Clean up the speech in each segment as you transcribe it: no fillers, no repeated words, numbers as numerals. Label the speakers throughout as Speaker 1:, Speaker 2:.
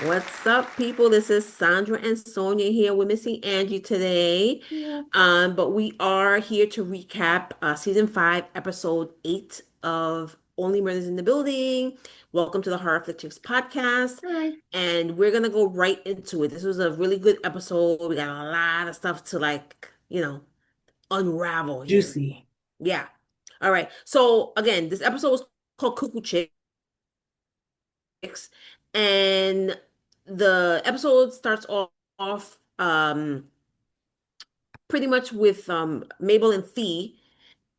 Speaker 1: What's up, people? This is Sandra and Sonia here. We're missing Angie today,
Speaker 2: Yeah.
Speaker 1: but we are here to recap season 5, episode 8 of Only Murders in the Building. Welcome to the Horror Flick Chicks podcast,
Speaker 2: Hi.
Speaker 1: and we're gonna go right into it. This was a really good episode. We got a lot of stuff to unravel here.
Speaker 2: Juicy.
Speaker 1: Yeah. All right. So again, this episode was called Cuckoo Chick. And the episode starts off pretty much with Mabel and Thee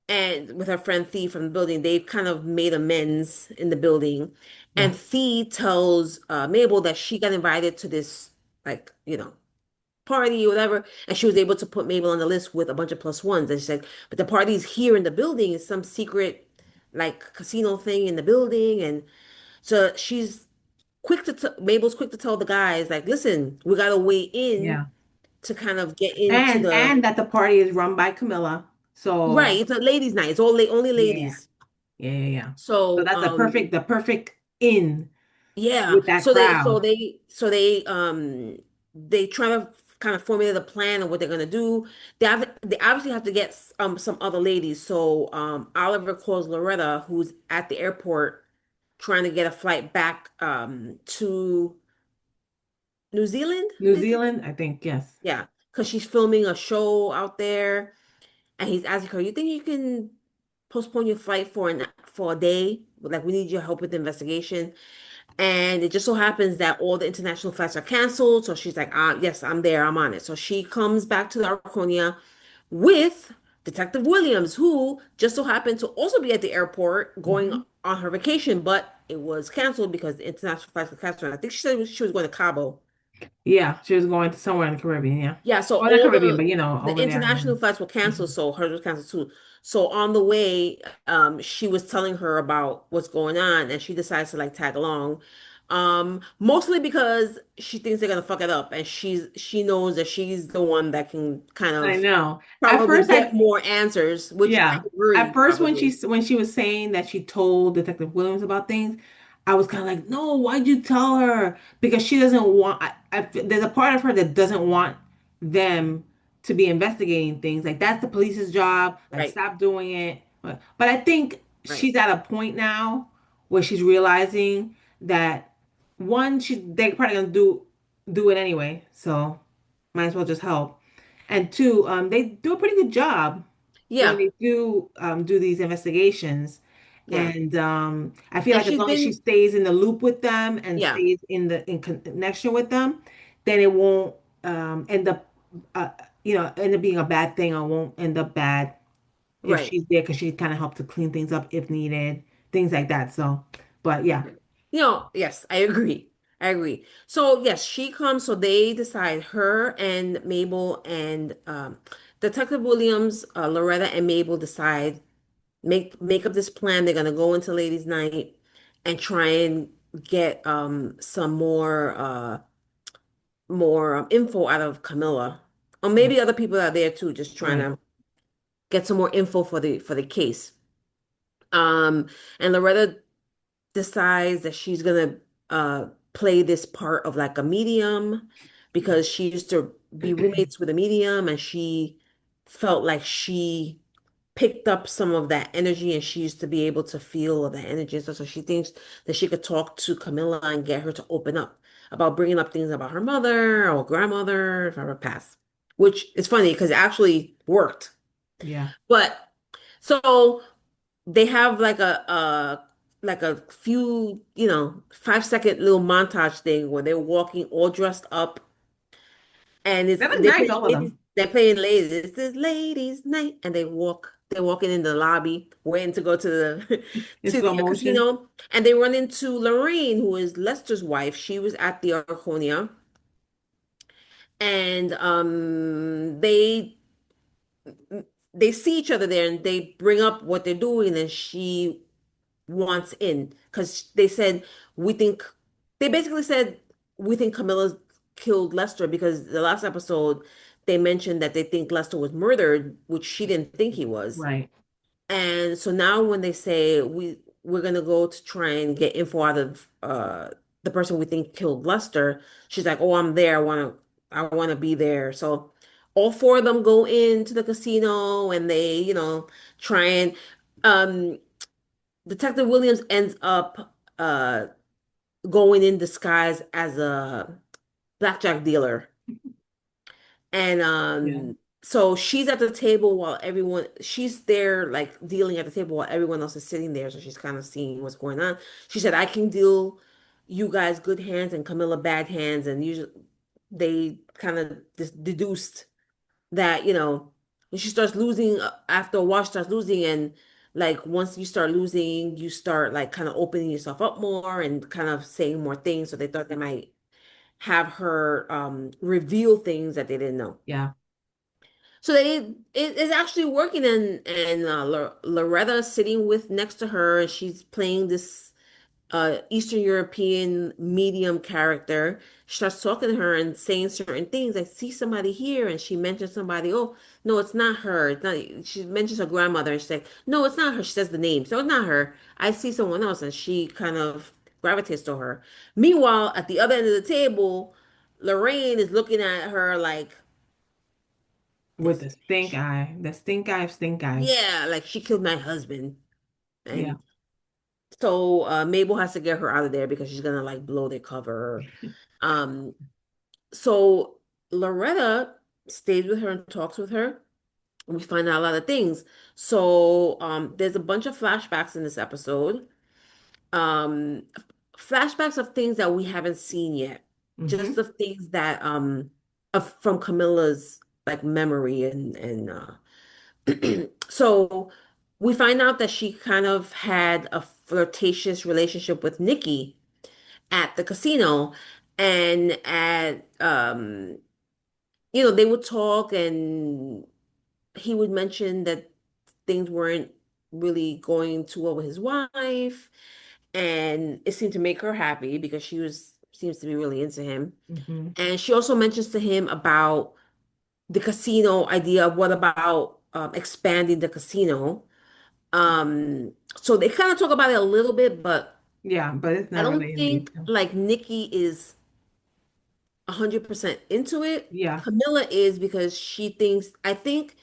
Speaker 1: and with her friend Thee from the building. They've kind of made amends in the building.
Speaker 2: Yeah.
Speaker 1: And Thee tells Mabel that she got invited to this party or whatever, and she was able to put Mabel on the list with a bunch of plus ones. And she said, but the party's here in the building, it's some secret like casino thing in the building. And so Mabel's quick to tell the guys, like, listen, we gotta weigh in
Speaker 2: Yeah.
Speaker 1: to kind of get into
Speaker 2: And
Speaker 1: the
Speaker 2: that the party is run by Camilla.
Speaker 1: right.
Speaker 2: So
Speaker 1: It's a ladies' night. It's only
Speaker 2: yeah.
Speaker 1: ladies.
Speaker 2: Yeah. So
Speaker 1: So
Speaker 2: that's the perfect in
Speaker 1: yeah.
Speaker 2: with that
Speaker 1: So they so
Speaker 2: crowd.
Speaker 1: they so they they try to kind of formulate a plan of what they're gonna do. They obviously have to get some other ladies. So Oliver calls Loretta, who's at the airport trying to get a flight back to New Zealand,
Speaker 2: New
Speaker 1: I think.
Speaker 2: Zealand, I think, yes.
Speaker 1: Yeah, because she's filming a show out there, and he's asking her, "You think you can postpone your flight for a day? Like, we need your help with the investigation." And it just so happens that all the international flights are canceled. So she's like, yes, I'm there. I'm on it. So she comes back to the Arconia with Detective Williams, who just so happened to also be at the airport going
Speaker 2: Mhm.
Speaker 1: on her vacation, but it was canceled because the international flights were canceled. I think she said she was going to Cabo.
Speaker 2: Yeah, she was going to somewhere in the Caribbean, yeah.
Speaker 1: Yeah, so
Speaker 2: Or not
Speaker 1: all
Speaker 2: Caribbean,
Speaker 1: the
Speaker 2: but
Speaker 1: the
Speaker 2: over there.
Speaker 1: international flights were canceled,
Speaker 2: Mhm.
Speaker 1: so hers was canceled too. So on the way, she was telling her about what's going on, and she decides to like tag along. Mostly because she thinks they're gonna fuck it up, and she knows that she's the one that can kind
Speaker 2: I
Speaker 1: of
Speaker 2: know. At
Speaker 1: probably
Speaker 2: first
Speaker 1: get
Speaker 2: I
Speaker 1: more answers, which I
Speaker 2: Yeah. At
Speaker 1: agree,
Speaker 2: first,
Speaker 1: probably.
Speaker 2: when she was saying that she told Detective Williams about things, I was kind of like, no, why'd you tell her? Because she doesn't want. There's a part of her that doesn't want them to be investigating things. Like that's the police's job. Like
Speaker 1: Right,
Speaker 2: stop doing it. But I think
Speaker 1: right.
Speaker 2: she's at a point now where she's realizing that one, they're probably gonna do it anyway. So might as well just help. And two, they do a pretty good job when
Speaker 1: Yeah,
Speaker 2: they do these investigations.
Speaker 1: yeah.
Speaker 2: And I feel
Speaker 1: And
Speaker 2: like as
Speaker 1: she's
Speaker 2: long as she
Speaker 1: been,
Speaker 2: stays in the loop with them and
Speaker 1: yeah,
Speaker 2: stays in connection with them, then it won't end up uh, end up being a bad thing or won't end up bad if
Speaker 1: right.
Speaker 2: she's there because she kind of helped to clean things up if needed, things like that. So, but yeah,
Speaker 1: Yes, I agree. I agree. So yes, she comes. So they decide, her and Mabel and Detective Williams, Loretta and Mabel decide make up this plan. They're gonna go into ladies' night and try and get some more info out of Camilla, or maybe other people are there too, just trying
Speaker 2: right.
Speaker 1: to get some more info for the case. Um, and Loretta decides that she's gonna play this part of like a medium because she used to be roommates with a medium, and she felt like she picked up some of that energy, and she used to be able to feel that energy. So she thinks that she could talk to Camilla and get her to open up about bringing up things about her mother or grandmother from her past, which is funny because it actually worked.
Speaker 2: Yeah.
Speaker 1: But so they have like a few, 5-second little montage thing where they're walking all dressed up, and
Speaker 2: They look nice, all of them.
Speaker 1: they're playing ladies. It's this ladies' night, and they're walking in the lobby, waiting to go to the
Speaker 2: In
Speaker 1: to
Speaker 2: slow
Speaker 1: the
Speaker 2: motion.
Speaker 1: casino, and they run into Lorraine, who is Lester's wife. She was at the Arconia, and they see each other there, and they bring up what they're doing, and she wants in because they said we think they basically said we think Camilla's killed Lester, because the last episode they mentioned that they think Lester was murdered, which she didn't think he was.
Speaker 2: Right.
Speaker 1: And so now when they say we're gonna go to try and get info out of the the person we think killed Lester. She's like, "Oh, I'm there. I want to be there." So all four of them go into the casino and they, try and um Detective Williams ends up going in disguise as a blackjack dealer. And
Speaker 2: Yeah.
Speaker 1: so she's at the table while she's there like dealing at the table while everyone else is sitting there. So she's kind of seeing what's going on. She said, I can deal you guys good hands and Camilla bad hands. And usually they kind of deduced that, when she starts losing after a while, she starts losing. And like once you start losing, you start like kind of opening yourself up more and kind of saying more things. So they thought they might have her reveal things that they didn't know.
Speaker 2: Yeah.
Speaker 1: So it is actually working, and Loretta sitting with next to her, and she's playing this Eastern European medium character. She starts talking to her and saying certain things. I see somebody here, and she mentions somebody. Oh, no, it's not her. It's not. She mentions her grandmother, and she's like, no, it's not her. She says the name, so it's not her. I see someone else, and she kind of gravitates to her. Meanwhile, at the other end of the table, Lorraine is looking at her like
Speaker 2: With
Speaker 1: this.
Speaker 2: the stink eye, the stink eye.
Speaker 1: Yeah, like she killed my husband.
Speaker 2: Yeah.
Speaker 1: And so Mabel has to get her out of there because she's gonna like blow their cover. Um, so Loretta stays with her and talks with her. And we find out a lot of things. So there's a bunch of flashbacks in this episode. Um, Flashbacks of things that we haven't seen yet. Just
Speaker 2: Hmm.
Speaker 1: of things that from Camilla's like memory and so we find out that she kind of had a flirtatious relationship with Nikki at the casino, and they would talk, and he would mention that things weren't really going too well with his wife, and it seemed to make her happy because she was seems to be really into him.
Speaker 2: Hmm.
Speaker 1: And she also mentions to him about the casino idea. What about expanding the casino? So they kind of talk about it a little bit, but
Speaker 2: Yeah, but it's
Speaker 1: I
Speaker 2: not
Speaker 1: don't
Speaker 2: really in
Speaker 1: think
Speaker 2: detail.
Speaker 1: like Nikki is 100% into it.
Speaker 2: Yeah.
Speaker 1: Camilla is because I think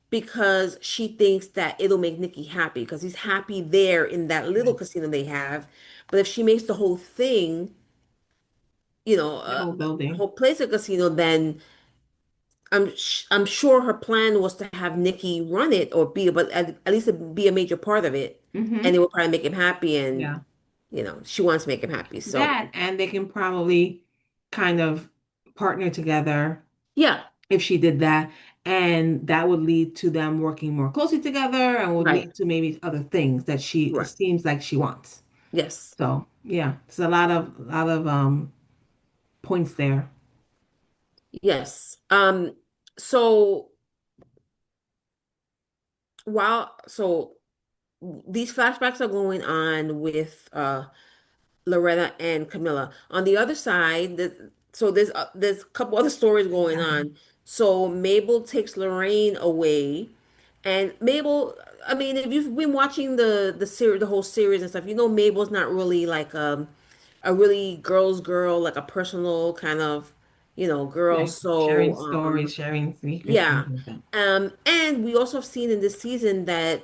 Speaker 1: because she thinks that it'll make Nikki happy because he's happy there in that little
Speaker 2: Right.
Speaker 1: casino they have. But if she makes the whole thing,
Speaker 2: The whole
Speaker 1: a
Speaker 2: building.
Speaker 1: whole place a casino, then I'm sure her plan was to have Nikki run it or but at least be a major part of it, and
Speaker 2: Hmm.
Speaker 1: it would probably make him happy, and
Speaker 2: Yeah.
Speaker 1: she wants to make him happy. So
Speaker 2: That, and they can probably kind of partner together
Speaker 1: yeah,
Speaker 2: if she did that. And that would lead to them working more closely together and would
Speaker 1: right,
Speaker 2: lead to maybe other things that it
Speaker 1: right,
Speaker 2: seems like she wants.
Speaker 1: yes,
Speaker 2: So yeah, there's a lot of points there.
Speaker 1: yes. So so these flashbacks are going on with Loretta and Camilla. On the other side, there's a couple other stories going
Speaker 2: Exactly.
Speaker 1: on. So Mabel takes Lorraine away, and Mabel. I mean, if you've been watching the series, the whole series and stuff, Mabel's not really like a really girl's girl, like a personal kind of girl.
Speaker 2: Like sharing
Speaker 1: So
Speaker 2: stories, sharing secrets, things
Speaker 1: yeah.
Speaker 2: like that.
Speaker 1: And we also have seen in this season that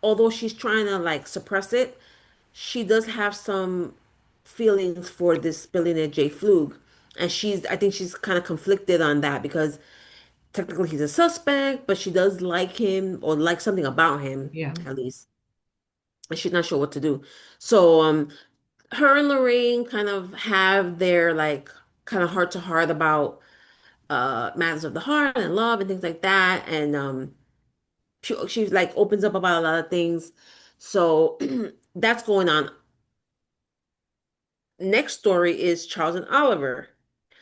Speaker 1: although she's trying to like suppress it, she does have some feelings for this billionaire Jay Flug. And I think she's kind of conflicted on that because technically he's a suspect, but she does like him or like something about him,
Speaker 2: Yeah.
Speaker 1: at least. And she's not sure what to do. So her and Lorraine kind of have their like kind of heart to heart about matters of the heart and love and things like that. And she's like opens up about a lot of things. So that's going on. Next story is Charles and Oliver.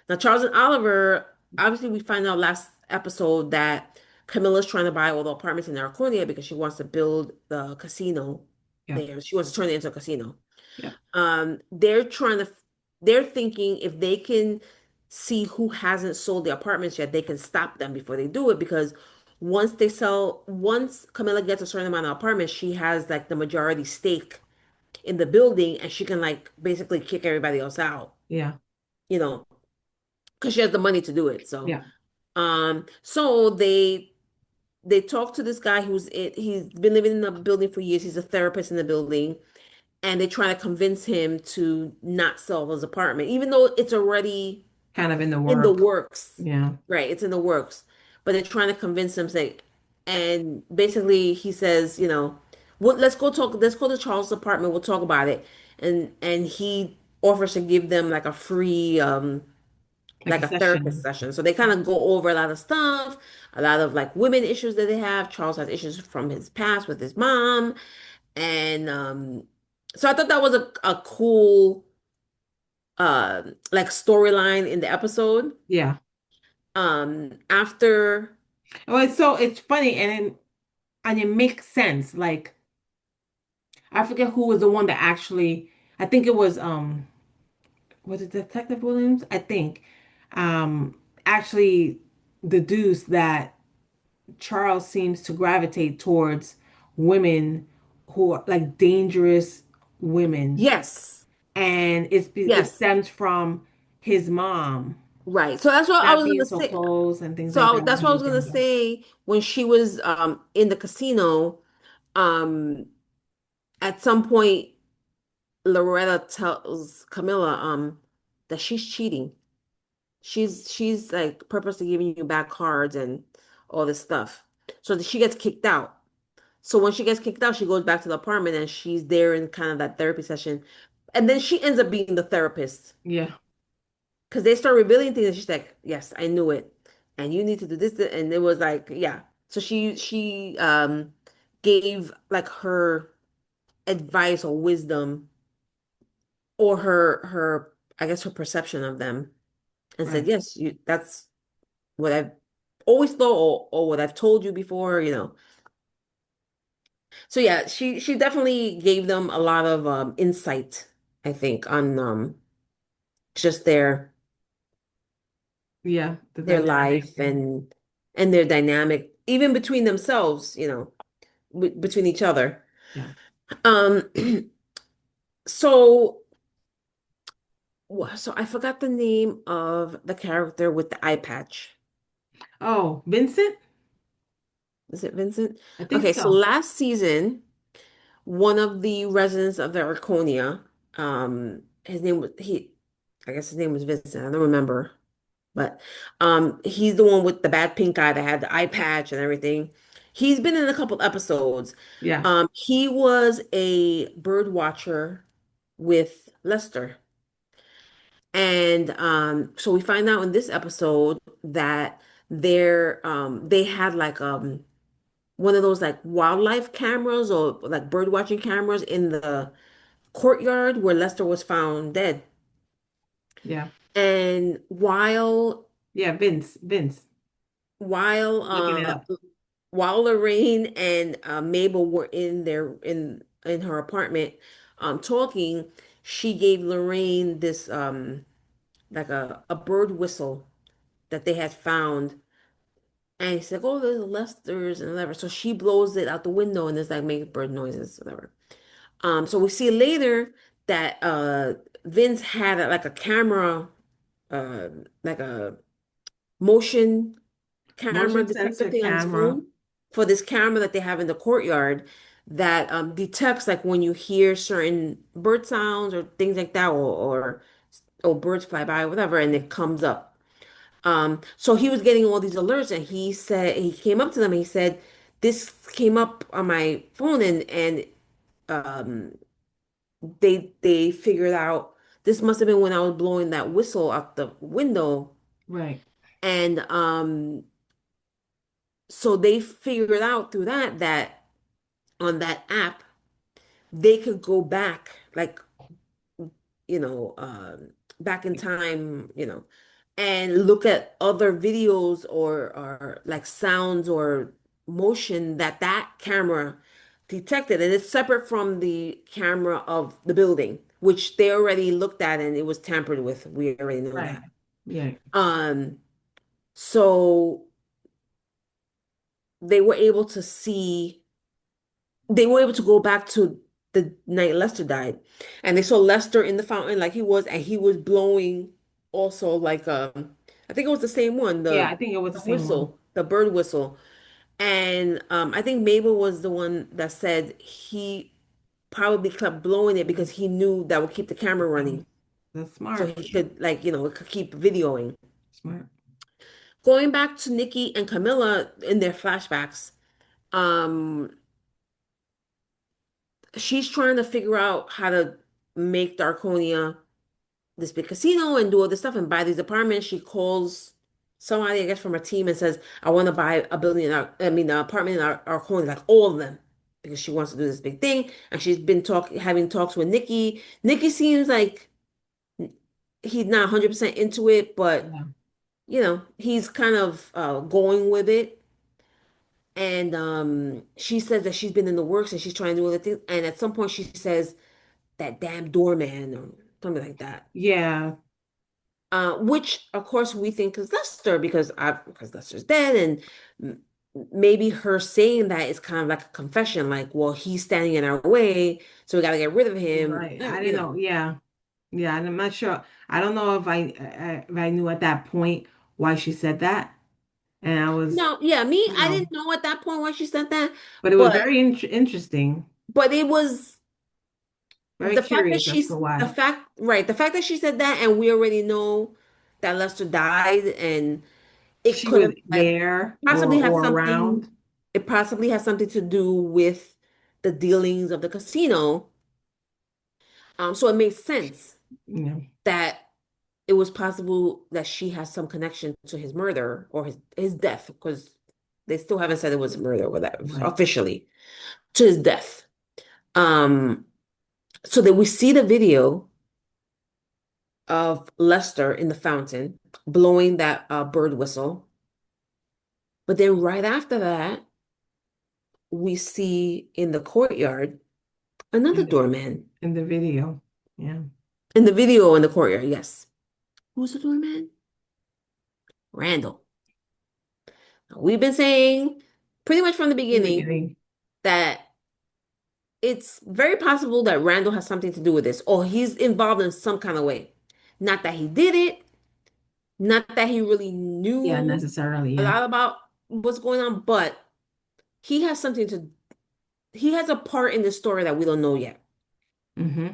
Speaker 1: Now, Charles and Oliver, obviously, we find out last episode that Camilla's trying to buy all the apartments in Arconia because she wants to build the casino
Speaker 2: Yeah.
Speaker 1: there. She wants to turn it into a casino.
Speaker 2: Yeah.
Speaker 1: They're trying to, they're thinking if they can see who hasn't sold the apartments yet, they can stop them before they do it because once Camilla gets a certain amount of apartments, she has like the majority stake in the building, and she can like basically kick everybody else out,
Speaker 2: Yeah.
Speaker 1: you know, because she has the money to do it. So,
Speaker 2: Yeah.
Speaker 1: so they talk to this guy he's been living in the building for years. He's a therapist in the building, and they try to convince him to not sell his apartment, even though it's already
Speaker 2: Kind of in the
Speaker 1: in the
Speaker 2: work.
Speaker 1: works.
Speaker 2: Yeah.
Speaker 1: Right, it's in the works. But they're trying to convince him, say, and basically he says, well, let's go to Charles' apartment, we'll talk about it. And he offers to give them like a free
Speaker 2: Like a
Speaker 1: like a therapist
Speaker 2: session.
Speaker 1: session. So they kind of go over a lot of stuff, a lot of like women issues that they have. Charles has issues from his past with his mom. And so I thought that was a cool like storyline in the episode.
Speaker 2: Yeah.
Speaker 1: After
Speaker 2: Oh, it's funny and it makes sense. Like I forget who was the one that actually I think it was it Detective Williams? I think actually deduced that Charles seems to gravitate towards women who are like dangerous women.
Speaker 1: Yes.
Speaker 2: And it
Speaker 1: Yes.
Speaker 2: stems from his mom
Speaker 1: Right. So that's what I
Speaker 2: not
Speaker 1: was
Speaker 2: being
Speaker 1: gonna
Speaker 2: so
Speaker 1: say.
Speaker 2: close and things like that when
Speaker 1: That's
Speaker 2: he
Speaker 1: what I was
Speaker 2: was
Speaker 1: gonna
Speaker 2: younger.
Speaker 1: say when she was in the casino. Um at some point Loretta tells Camilla that she's cheating. She's like purposely giving you bad cards and all this stuff. So that she gets kicked out. So when she gets kicked out, she goes back to the apartment and she's there in kind of that therapy session. And then she ends up being the therapist
Speaker 2: Yeah,
Speaker 1: because they start revealing things and she's like, yes, I knew it. And you need to do this. And it was like, yeah. So she gave like her advice or wisdom or her I guess her perception of them and said,
Speaker 2: right.
Speaker 1: yes, you that's what I've always thought or what I've told you before. So yeah, she definitely gave them a lot of insight, I think, on just
Speaker 2: Yeah, the
Speaker 1: their
Speaker 2: dynamic
Speaker 1: life
Speaker 2: and
Speaker 1: and their dynamic, even between themselves, between each other.
Speaker 2: yeah.
Speaker 1: Um, so so I forgot the name of the character with the eye patch.
Speaker 2: Oh, Vincent?
Speaker 1: Is it Vincent?
Speaker 2: I think
Speaker 1: Okay, so
Speaker 2: so.
Speaker 1: last season, one of the residents of the Arconia, his name was I guess his name was Vincent. I don't remember. But he's the one with the bad pink eye that had the eye patch and everything. He's been in a couple episodes.
Speaker 2: Yeah,
Speaker 1: He was a bird watcher with Lester. And so we find out in this episode that they had like one of those like wildlife cameras or like bird watching cameras in the courtyard where Lester was found dead.
Speaker 2: yeah.
Speaker 1: And
Speaker 2: Yeah, Vince.
Speaker 1: while
Speaker 2: Looking it
Speaker 1: uh
Speaker 2: up.
Speaker 1: while Lorraine and Mabel were in her apartment talking, she gave Lorraine this like a bird whistle that they had found. And he's like, oh, there's Lester's and whatever. So she blows it out the window and it's like make bird noises, whatever. So we see later that Vince had like a camera, uh, like a motion camera
Speaker 2: Motion
Speaker 1: detector
Speaker 2: sensor
Speaker 1: thing on his
Speaker 2: camera.
Speaker 1: phone for this camera that they have in the courtyard that detects like when you hear certain bird sounds or things like that or birds fly by, whatever, and it comes up. So he was getting all these alerts and he said he came up to them and he said, this came up on my phone and um they figured out this must have been when I was blowing that whistle out the window.
Speaker 2: Right,
Speaker 1: And so they figured out through that on that app they could go back like you know back in time and look at other videos or like sounds or motion that camera detected, and it's separate from the camera of the building which they already looked at and it was tampered with. We already know
Speaker 2: right.
Speaker 1: that.
Speaker 2: Yeah,
Speaker 1: um so they were able to see they were able to go back to the night Lester died. And they saw Lester in the fountain like he was, and he was blowing also like I think it was the same one,
Speaker 2: Yeah, I think it was the
Speaker 1: the
Speaker 2: same one.
Speaker 1: whistle, the bird whistle. And I think Mabel was the one that said he probably kept blowing it because he knew that would keep the camera
Speaker 2: Yeah,
Speaker 1: running.
Speaker 2: that's
Speaker 1: So
Speaker 2: smart.
Speaker 1: he could like, it could keep videoing.
Speaker 2: Smart.
Speaker 1: Going back to Nikki and Camilla in their flashbacks, um, she's trying to figure out how to make Darkonia this big casino and do all this stuff and buy these apartments. She calls somebody, I guess, from her team and says, I want to buy a building, I mean, an apartment in Arconia, like all of them, because she wants to do this big thing. And she's been having talks with Nikki. Nikki seems like he's not 100% into it, but,
Speaker 2: Yeah.
Speaker 1: he's kind of going with it. And she says that she's been in the works and she's trying to do other things. And at some point, she says, that damn doorman or something like that.
Speaker 2: Yeah.
Speaker 1: Which of course we think is Lester because Lester's dead, and m- maybe her saying that is kind of like a confession, like, well, he's standing in our way, so we got to get rid of him.
Speaker 2: Right. I didn't know. Yeah. Yeah. And I'm not sure. I don't know if I knew at that point why she said that. And I was,
Speaker 1: No, yeah, me,
Speaker 2: you
Speaker 1: I
Speaker 2: know,
Speaker 1: didn't know at that point why she said that,
Speaker 2: but it was
Speaker 1: but
Speaker 2: very interesting,
Speaker 1: it was
Speaker 2: very curious as to
Speaker 1: the
Speaker 2: why
Speaker 1: fact, right, the fact that she said that, and we already know that Lester died, and it
Speaker 2: she
Speaker 1: could
Speaker 2: was
Speaker 1: have
Speaker 2: there
Speaker 1: possibly have
Speaker 2: or
Speaker 1: something.
Speaker 2: around.
Speaker 1: It possibly has something to do with the dealings of the casino. So it makes sense
Speaker 2: Yeah.
Speaker 1: that it was possible that she has some connection to his murder or his death, because they still haven't said it was murder or that
Speaker 2: Right.
Speaker 1: officially to his death. Um, so that we see the video of Lester in the fountain blowing that bird whistle, but then right after that, we see in the courtyard another
Speaker 2: In the,
Speaker 1: doorman.
Speaker 2: in the video. Yeah.
Speaker 1: In the video in the courtyard, yes. Who's the doorman? Randall. We've been saying pretty much from the
Speaker 2: In the
Speaker 1: beginning
Speaker 2: beginning.
Speaker 1: that it's very possible that Randall has something to do with this, or he's involved in some kind of way. Not that he did it, not that he really
Speaker 2: Yeah,
Speaker 1: knew
Speaker 2: necessarily.
Speaker 1: a
Speaker 2: Yeah.
Speaker 1: lot about what's going on, but he has something to, he has a part in the story that we don't know yet.
Speaker 2: Mm-hmm.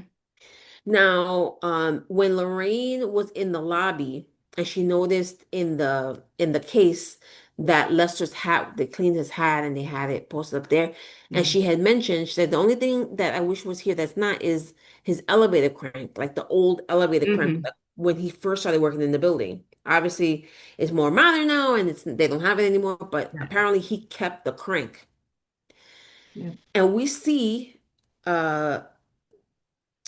Speaker 1: Now, when Lorraine was in the lobby and she noticed in the case that Lester's hat, they cleaned his hat and they had it posted up there, and
Speaker 2: Yeah.
Speaker 1: she had mentioned, she said the only thing that I wish was here that's not is his elevator crank, like the old elevator crank,
Speaker 2: Mm-hmm.
Speaker 1: like when he first started working in the building. Obviously, it's more modern now and they don't have it anymore, but
Speaker 2: Right.
Speaker 1: apparently he kept the crank.
Speaker 2: Yeah.
Speaker 1: And we see uh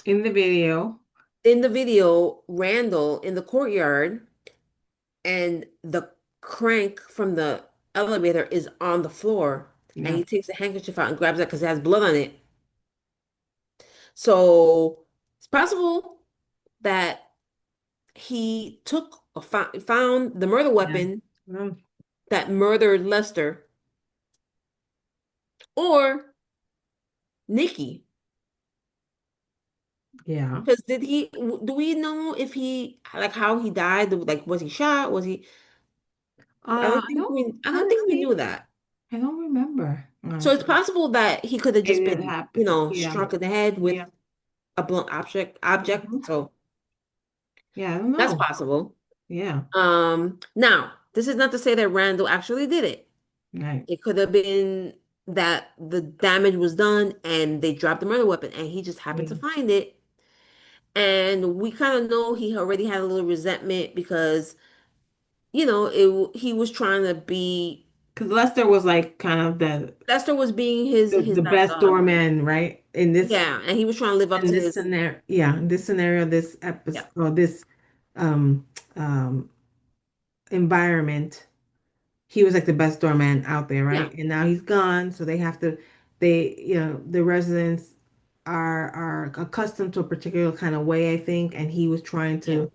Speaker 2: In the video.
Speaker 1: in the video Randall in the courtyard and the crank from the elevator is on the floor, and
Speaker 2: Yeah.
Speaker 1: he takes a handkerchief out and grabs it because it has blood on it. So it's possible that he took or found the murder
Speaker 2: Yeah.
Speaker 1: weapon
Speaker 2: Well,
Speaker 1: that murdered Lester, or Nikki.
Speaker 2: yeah.
Speaker 1: Because do we know if he, like, how he died? Like, was he shot? Was he,
Speaker 2: I don't
Speaker 1: I don't think we knew
Speaker 2: honestly,
Speaker 1: that.
Speaker 2: I don't remember,
Speaker 1: So it's
Speaker 2: honestly.
Speaker 1: possible that he could have just
Speaker 2: Maybe it
Speaker 1: been,
Speaker 2: happened. Yeah.
Speaker 1: struck in the head
Speaker 2: Yeah.
Speaker 1: with a blunt object.
Speaker 2: Mhm.
Speaker 1: So
Speaker 2: Yeah, I don't
Speaker 1: that's
Speaker 2: know.
Speaker 1: possible.
Speaker 2: Yeah.
Speaker 1: Now this is not to say that Randall actually did it.
Speaker 2: Right.
Speaker 1: It could have been that the damage was done and they dropped the murder weapon and he just happened to
Speaker 2: Yeah.
Speaker 1: find it. And we kind of know he already had a little resentment because, he was trying to be,
Speaker 2: Because Lester was like kind of
Speaker 1: Lester was being his
Speaker 2: the
Speaker 1: like
Speaker 2: best doorman, right?
Speaker 1: yeah, and he was trying to live up
Speaker 2: In
Speaker 1: to
Speaker 2: this
Speaker 1: his,
Speaker 2: scenario, yeah, in this scenario, this
Speaker 1: yeah,
Speaker 2: episode, or this um environment, he was like the best doorman out there,
Speaker 1: yeah,
Speaker 2: right? And now he's gone, so the residents are accustomed to a particular kind of way, I think, and he was trying
Speaker 1: yeah.
Speaker 2: to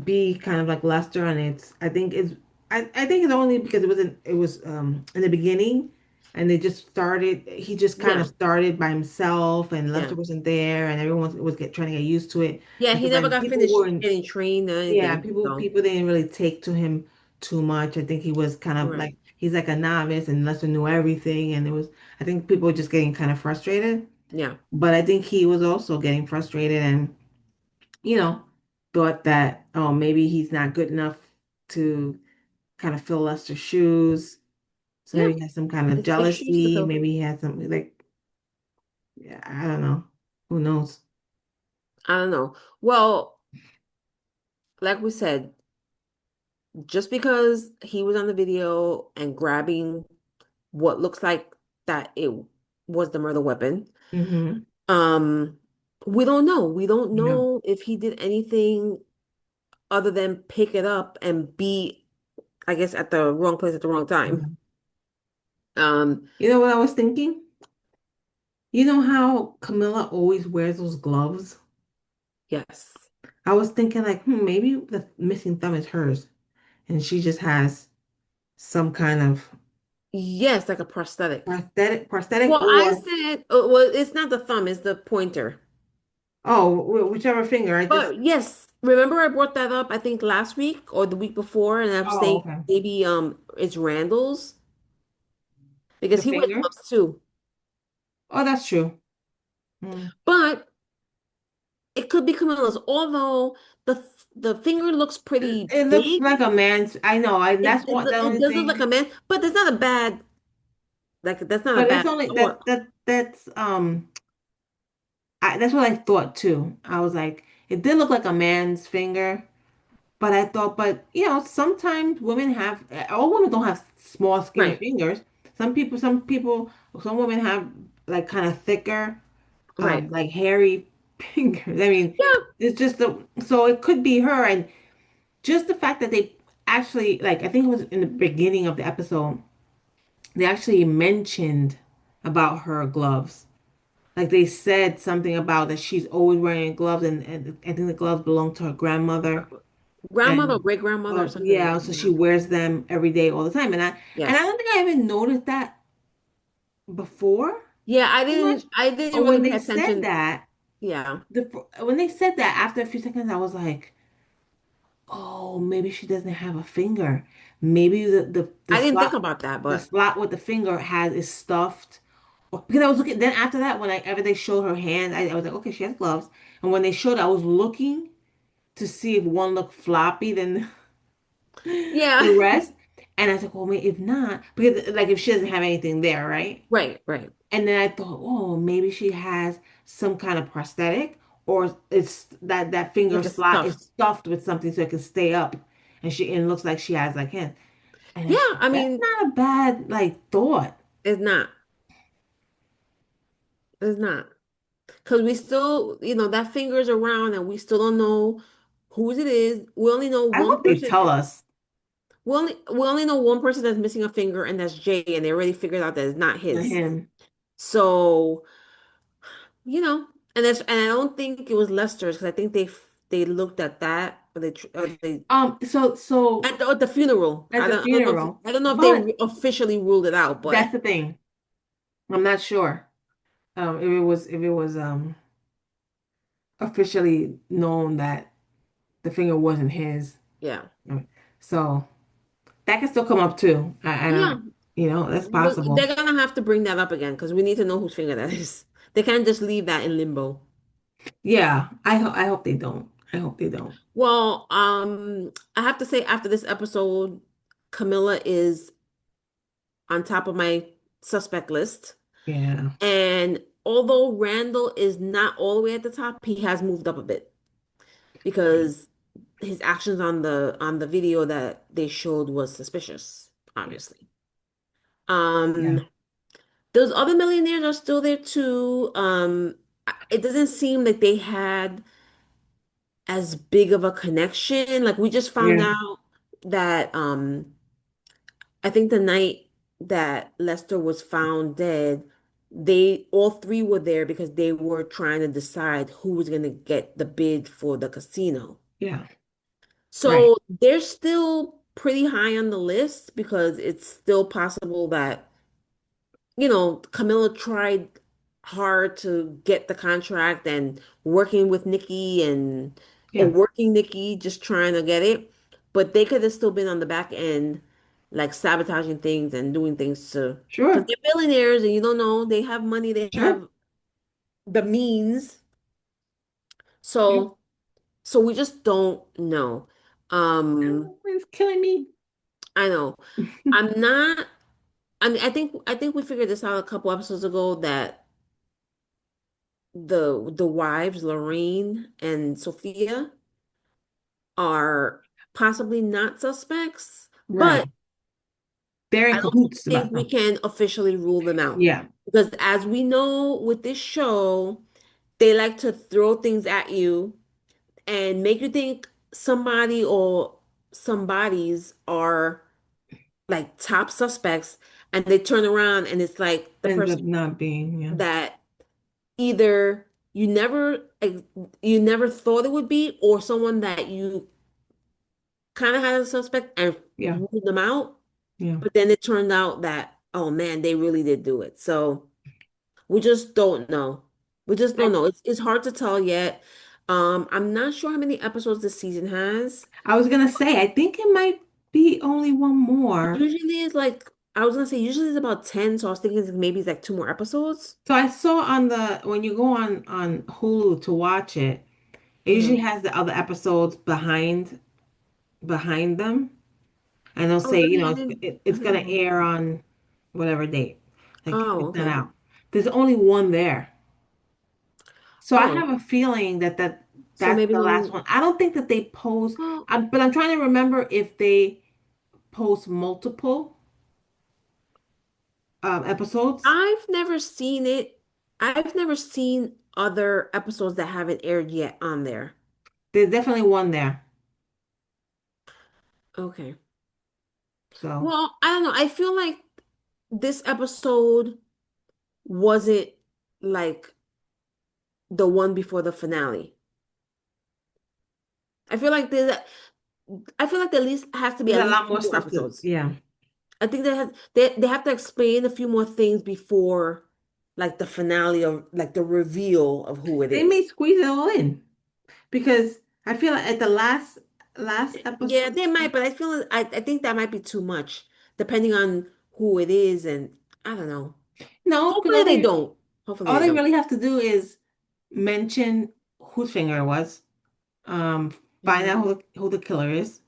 Speaker 2: be kind of like Lester, and I think it's only because it was in the beginning. and they just started. He just kind of
Speaker 1: Yeah.
Speaker 2: started by himself, and Lester
Speaker 1: Yeah.
Speaker 2: wasn't there, and everyone was trying to get used to it.
Speaker 1: Yeah,
Speaker 2: And
Speaker 1: he
Speaker 2: so
Speaker 1: never
Speaker 2: then
Speaker 1: got
Speaker 2: people
Speaker 1: finished
Speaker 2: weren't,
Speaker 1: getting trained or
Speaker 2: yeah,
Speaker 1: anything. So,
Speaker 2: people didn't really take to him too much. I think he was kind of
Speaker 1: right.
Speaker 2: like he's like a novice, and Lester knew everything, and it was. I think people were just getting kind of frustrated,
Speaker 1: Yeah.
Speaker 2: but I think he was also getting frustrated, and you know, thought that oh maybe he's not good enough to kind of fill Lester's shoes. So
Speaker 1: Yeah.
Speaker 2: maybe he has some kind of
Speaker 1: It's big shoes to
Speaker 2: jealousy.
Speaker 1: fill.
Speaker 2: Maybe he has some like, yeah, I don't know. Who knows?
Speaker 1: I don't know. Well, like we said, just because he was on the video and grabbing what looks like that it was the murder weapon,
Speaker 2: Hmm.
Speaker 1: um, we don't know. We don't
Speaker 2: Yeah.
Speaker 1: know if he did anything other than pick it up and be, I guess, at the wrong place at the wrong time.
Speaker 2: Yeah.
Speaker 1: Um,
Speaker 2: You know what I was thinking? You know how Camilla always wears those gloves?
Speaker 1: yes.
Speaker 2: I was thinking like, maybe the missing thumb is hers, and she just has some kind of
Speaker 1: Yes, like a prosthetic.
Speaker 2: prosthetic,
Speaker 1: Well, I
Speaker 2: or
Speaker 1: said, well, it's not the thumb, it's the pointer.
Speaker 2: oh, whichever finger. I just
Speaker 1: But yes, remember I brought that up, I think last week or the week before, and I was
Speaker 2: oh,
Speaker 1: saying
Speaker 2: okay,
Speaker 1: maybe it's Randall's because
Speaker 2: the
Speaker 1: he wears
Speaker 2: finger.
Speaker 1: gloves too.
Speaker 2: Oh, that's true. Mm.
Speaker 1: But it could be Camilla's, although the finger looks pretty
Speaker 2: It looks
Speaker 1: big.
Speaker 2: like a man's. I know. I
Speaker 1: It,
Speaker 2: that's
Speaker 1: it,
Speaker 2: what the
Speaker 1: it
Speaker 2: only
Speaker 1: does look like a
Speaker 2: thing.
Speaker 1: man, but that's not a bad that's not a
Speaker 2: But it's
Speaker 1: bad
Speaker 2: only
Speaker 1: thought.
Speaker 2: that's that's what I thought too. I was like, it did look like a man's finger, but I thought, but sometimes women have, all women don't have small, skinny
Speaker 1: Right,
Speaker 2: fingers. Some women have like kind of thicker,
Speaker 1: right.
Speaker 2: like hairy fingers. I mean,
Speaker 1: Yeah,
Speaker 2: it's just so it could be her, and just the fact that they actually, like, I think it was in the beginning of the episode, they actually mentioned about her gloves. Like they said something about that she's always wearing gloves, and I think the gloves belong to her grandmother.
Speaker 1: grandmother or
Speaker 2: And
Speaker 1: great grandmother or something like
Speaker 2: yeah,
Speaker 1: that.
Speaker 2: so she
Speaker 1: Yeah.
Speaker 2: wears them every day, all the time. And I
Speaker 1: Yes.
Speaker 2: don't think I even noticed that before
Speaker 1: Yeah,
Speaker 2: too much.
Speaker 1: I
Speaker 2: But
Speaker 1: didn't really
Speaker 2: when
Speaker 1: pay
Speaker 2: they said
Speaker 1: attention.
Speaker 2: that,
Speaker 1: Yeah.
Speaker 2: when they said that after a few seconds, I was like, oh, maybe she doesn't have a finger. Maybe
Speaker 1: I didn't think about that,
Speaker 2: the
Speaker 1: but
Speaker 2: slot with the finger has is stuffed. Because I was looking, then after that, whenever they showed her hand, I was like, okay, she has gloves. And when they showed, I was looking to see if one looked floppy than
Speaker 1: yeah.
Speaker 2: the rest. And I was like, well, maybe if not, because like if she doesn't have anything there, right?
Speaker 1: Right, right.
Speaker 2: And then I thought, oh, maybe she has some kind of prosthetic, or it's that finger
Speaker 1: Like a
Speaker 2: slot is
Speaker 1: stuffed.
Speaker 2: stuffed with something so it can stay up, and it looks like she has like hand. And
Speaker 1: Yeah,
Speaker 2: that's not a bad like thought.
Speaker 1: it's not. It's not. Because we still, that finger's around and we still don't know whose it is. We only know
Speaker 2: I
Speaker 1: one
Speaker 2: hope they
Speaker 1: person.
Speaker 2: tell us.
Speaker 1: We only know one person that's missing a finger, and that's Jay, and they already figured out that it's not
Speaker 2: Not
Speaker 1: his.
Speaker 2: him.
Speaker 1: So, and I don't think it was Lester's because I think they looked at that or they at the funeral.
Speaker 2: At the
Speaker 1: I don't know if
Speaker 2: funeral.
Speaker 1: I don't know if
Speaker 2: But
Speaker 1: they officially ruled it out, but
Speaker 2: that's the thing. I'm not sure. If it was officially known that the finger wasn't his.
Speaker 1: yeah.
Speaker 2: Mm. So that can still come up too. I
Speaker 1: Yeah.
Speaker 2: don't, that's possible.
Speaker 1: They're gonna have to bring that up again because we need to know whose finger that is. They can't just leave that in limbo.
Speaker 2: Yeah, I hope they don't. I hope they don't.
Speaker 1: Well, I have to say after this episode, Camilla is on top of my suspect list.
Speaker 2: Yeah,
Speaker 1: And although Randall is not all the way at the top, he has moved up a bit because his actions on the video that they showed was suspicious, obviously.
Speaker 2: yeah,
Speaker 1: Um, those other millionaires are still there too. It doesn't seem like they had as big of a connection. Like we just found
Speaker 2: yeah,
Speaker 1: out that I think the night that Lester was found dead, they all three were there because they were trying to decide who was going to get the bid for the casino.
Speaker 2: yeah. Right.
Speaker 1: So they're still pretty high on the list because it's still possible that Camilla tried hard to get the contract and working with Nikki and or
Speaker 2: Yeah,
Speaker 1: working Nikki, just trying to get it. But they could have still been on the back end, like sabotaging things and doing things to, because
Speaker 2: sure,
Speaker 1: they're billionaires and you don't know, they have money, they
Speaker 2: sure.
Speaker 1: have the means.
Speaker 2: Yeah.
Speaker 1: So so we just don't know. Um,
Speaker 2: Oh, it's killing me.
Speaker 1: I know. I'm not I mean, I think we figured this out a couple episodes ago that the wives, Lorraine and Sophia, are possibly not suspects,
Speaker 2: Right.
Speaker 1: but
Speaker 2: They're in
Speaker 1: I don't
Speaker 2: cahoots
Speaker 1: think
Speaker 2: about
Speaker 1: we
Speaker 2: them.
Speaker 1: can officially rule them out.
Speaker 2: Yeah,
Speaker 1: Because as we know with this show, they like to throw things at you and make you think somebody or some bodies are like top suspects, and they turn around and it's like the
Speaker 2: ends up
Speaker 1: person
Speaker 2: not being. Yeah,
Speaker 1: that either you never thought it would be, or someone that you kind of had a suspect and
Speaker 2: yeah,
Speaker 1: ruled them out,
Speaker 2: yeah.
Speaker 1: but then it turned out that, oh man, they really did do it. So we just don't know. We just
Speaker 2: I,
Speaker 1: don't know. It's hard to tell yet. I'm not sure how many episodes this season has.
Speaker 2: I was gonna say, I think it might be only one more.
Speaker 1: Usually it's like I was gonna say usually it's about 10, so I was thinking maybe it's like two more episodes.
Speaker 2: So I saw on the when you go on Hulu to watch it, it usually
Speaker 1: Mhm.
Speaker 2: has the other episodes behind them, and they'll
Speaker 1: Oh,
Speaker 2: say,
Speaker 1: really? I
Speaker 2: it's
Speaker 1: didn't
Speaker 2: gonna
Speaker 1: know.
Speaker 2: air on whatever date. Like
Speaker 1: Oh,
Speaker 2: it's not
Speaker 1: okay.
Speaker 2: out. There's only one there. So I
Speaker 1: Oh,
Speaker 2: have a feeling
Speaker 1: so
Speaker 2: that's
Speaker 1: maybe
Speaker 2: the last
Speaker 1: one.
Speaker 2: one. I don't think that they post,
Speaker 1: Well,
Speaker 2: but I'm trying to remember if they post multiple episodes.
Speaker 1: I've never seen it. I've never seen other episodes that haven't aired yet on there.
Speaker 2: There's definitely one there.
Speaker 1: Okay.
Speaker 2: So
Speaker 1: Well, I don't know. I feel like this episode wasn't like the one before the finale. I feel like I feel like there at least has to be
Speaker 2: there's
Speaker 1: at
Speaker 2: a
Speaker 1: least
Speaker 2: lot
Speaker 1: two
Speaker 2: more
Speaker 1: more
Speaker 2: stuff to,
Speaker 1: episodes.
Speaker 2: yeah.
Speaker 1: I think they have to explain a few more things before like the finale of like the reveal of who it
Speaker 2: They may
Speaker 1: is.
Speaker 2: squeeze it all in because I feel like at the last
Speaker 1: Yeah,
Speaker 2: episode,
Speaker 1: they might, but I think that might be too much, depending on who it is, and I don't know.
Speaker 2: no, because
Speaker 1: Hopefully they don't. Hopefully
Speaker 2: all
Speaker 1: they
Speaker 2: they
Speaker 1: don't.
Speaker 2: really have to do is mention whose finger it was, um, find
Speaker 1: Mhm.
Speaker 2: out who the killer is,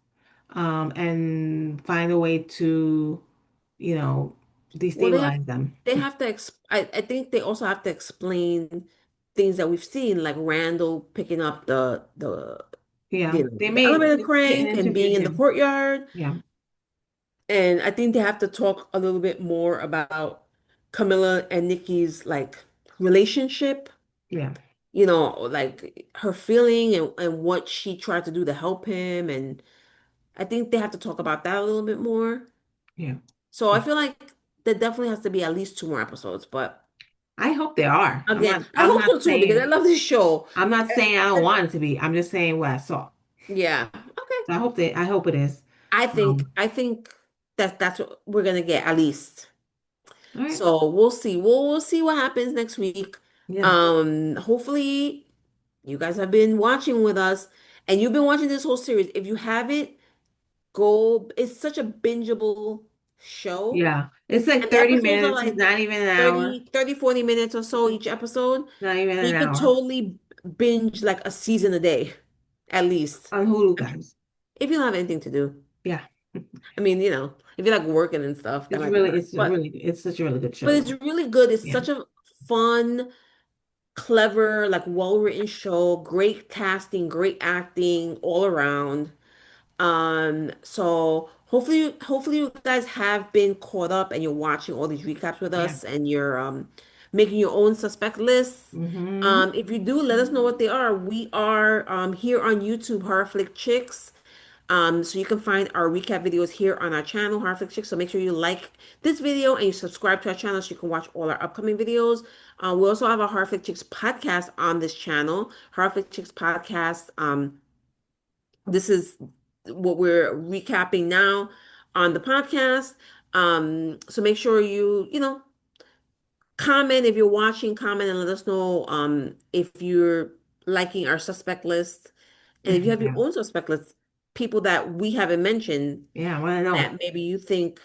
Speaker 2: and find a way to, you know,
Speaker 1: Well,
Speaker 2: destabilize them.
Speaker 1: they have to I think they also have to explain things that we've seen, like Randall picking up
Speaker 2: Yeah, they
Speaker 1: the
Speaker 2: may
Speaker 1: elevator
Speaker 2: sit and
Speaker 1: crank and
Speaker 2: interview
Speaker 1: being in the
Speaker 2: him.
Speaker 1: courtyard.
Speaker 2: Yeah,
Speaker 1: And I think they have to talk a little bit more about Camilla and Nikki's like relationship,
Speaker 2: yeah,
Speaker 1: like her feeling and what she tried to do to help him. And I think they have to talk about that a little bit more.
Speaker 2: yeah.
Speaker 1: So I feel like there definitely has to be at least two more episodes. But
Speaker 2: I hope they are.
Speaker 1: again, I
Speaker 2: I'm
Speaker 1: hope
Speaker 2: not
Speaker 1: so too because I
Speaker 2: saying
Speaker 1: love this show.
Speaker 2: I'm not saying I don't want it to be. I'm just saying what I saw.
Speaker 1: Yeah. Okay.
Speaker 2: So I hope it is.
Speaker 1: I think that's what we're gonna get at least.
Speaker 2: All right.
Speaker 1: So we'll see. We'll see what happens next week.
Speaker 2: Yeah.
Speaker 1: Hopefully you guys have been watching with us and you've been watching this whole series. If you haven't, go. It's such a bingeable show.
Speaker 2: Yeah. It's like
Speaker 1: And the
Speaker 2: 30
Speaker 1: episodes are
Speaker 2: minutes. It's
Speaker 1: like
Speaker 2: not even an hour.
Speaker 1: 30, 40 minutes or so each episode.
Speaker 2: Not even
Speaker 1: You
Speaker 2: an
Speaker 1: could
Speaker 2: hour.
Speaker 1: totally binge like a season a day, at least.
Speaker 2: On Hulu, guys.
Speaker 1: If you don't have anything to do.
Speaker 2: Yeah.
Speaker 1: I mean, if you're like working and stuff, that
Speaker 2: It's
Speaker 1: might be
Speaker 2: really,
Speaker 1: hard.
Speaker 2: it's such a really good
Speaker 1: But
Speaker 2: show,
Speaker 1: it's
Speaker 2: though.
Speaker 1: really good. It's
Speaker 2: Yeah.
Speaker 1: such a fun, clever, like well-written show, great casting, great acting all around. So hopefully you guys have been caught up and you're watching all these recaps with
Speaker 2: Yeah.
Speaker 1: us and you're making your own suspect lists.
Speaker 2: Mm-hmm.
Speaker 1: If you do, let us know what they are. We are here on YouTube, Horror Flick Chicks. So you can find our recap videos here on our channel, Horror Flick Chicks. So make sure you like this video and you subscribe to our channel so you can watch all our upcoming videos. We also have a Horror Flick Chicks podcast on this channel, Horror Flick Chicks podcast. This is what we're recapping now on the podcast. So make sure you comment if you're watching, comment and let us know if you're liking our suspect list. And if you have your
Speaker 2: Yeah.
Speaker 1: own suspect list, people that we haven't mentioned
Speaker 2: Yeah, I want to know.
Speaker 1: that maybe you think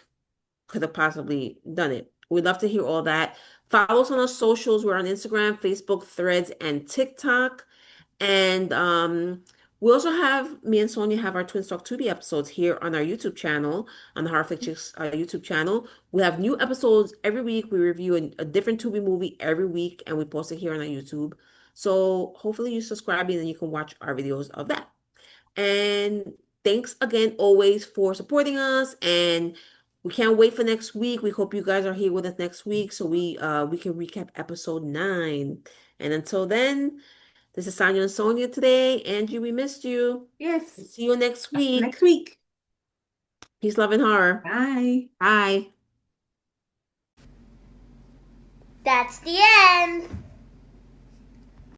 Speaker 1: could have possibly done it. We'd love to hear all that. Follow us on our socials. We're on Instagram, Facebook, Threads, and TikTok. And we also have me and Sonia have our Twin Talk Tubi episodes here on our YouTube channel, on the Horror Flick Chicks YouTube channel. We have new episodes every week. We review a different Tubi movie every week, and we post it here on our YouTube. So hopefully you subscribe and then you can watch our videos of that. And thanks again always for supporting us. And we can't wait for next week. We hope you guys are here with us next week so we can recap episode 9. And until then. This is Sonia and Sonia today. Angie, we missed you.
Speaker 2: Yes.
Speaker 1: See you next week.
Speaker 2: Next week.
Speaker 1: Peace, love, and horror.
Speaker 2: Bye.
Speaker 1: Bye.
Speaker 3: That's the end.